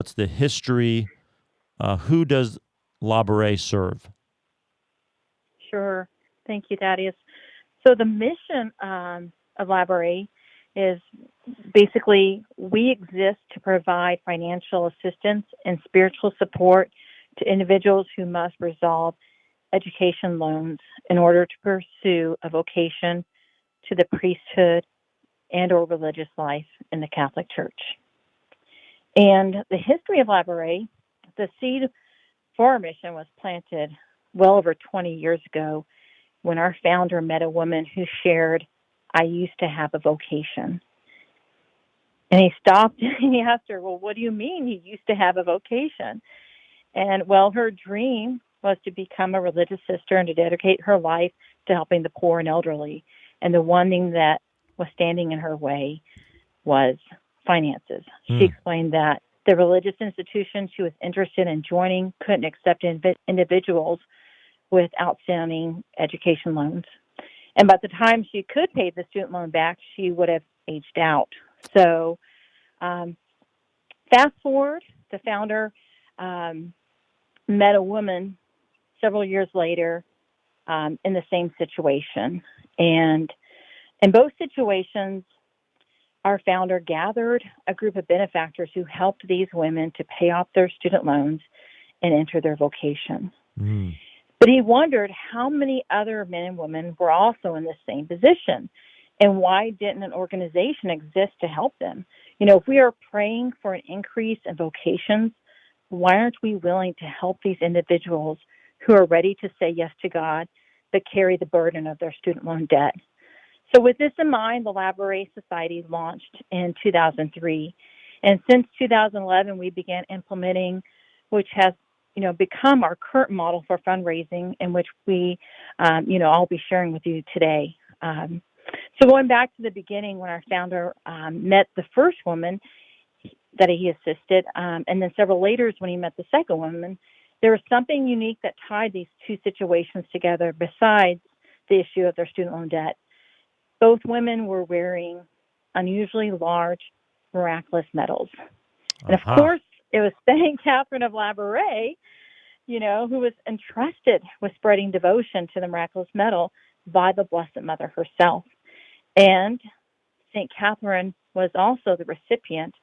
What's the history? Who does Laboure serve? Sure. Thank you, Thaddeus. So the mission of Laboure is basically we exist to provide financial assistance and spiritual support to individuals who must resolve education loans in order to pursue a vocation to the priesthood and or religious life in the Catholic Church. And the history of Laboure, the seed for our mission was planted well over 20 years ago when our founder met a woman who shared, I used to have a vocation. And he stopped and he asked her, well, what do you mean you used to have a vocation? And well, her dream was to become a religious sister and to dedicate her life to helping the poor and elderly. And the one thing that was standing in her way was finances. She Mm. explained that the religious institution she was interested in joining couldn't accept individuals with outstanding education loans. And by the time she could pay the student loan back, she would have aged out. So um, fast forward, the founder met a woman several years later in the same situation. And in both situations, our founder gathered a group of benefactors who helped these women to pay off their student loans and enter their vocation. Mm. But he wondered how many other men and women were also in the same position, and why didn't an organization exist to help them? You know, if we are praying for an increase in vocations, why aren't we willing to help these individuals who are ready to say yes to God but carry the burden of their student loan debt? So with this in mind, the Laboure Society launched in 2003. And since 2011, we began implementing, which has, become our current model for fundraising, in which we, I'll be sharing with you today. So going back to the beginning, when our founder met the first woman that he assisted, and then several later when he met the second woman, there was something unique that tied these two situations together besides the issue of their student loan debt. Both women were wearing unusually large, miraculous medals. And of Aha. course, it was St. Catherine of Laboure, who was entrusted with spreading devotion to the miraculous medal by the Blessed Mother herself. And St. Catherine was also the recipient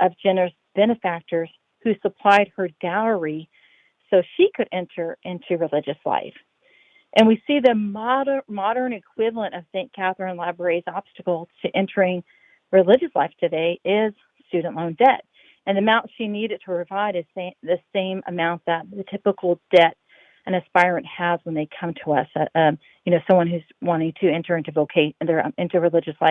of generous benefactors who supplied her dowry so she could enter into religious life. And we see the modern equivalent of St. Catherine Laboure's obstacle to entering religious life today is student loan debt. And the amount she needed to provide is the same amount that the typical debt an aspirant has when they come to us. Someone who's wanting to enter into religious life.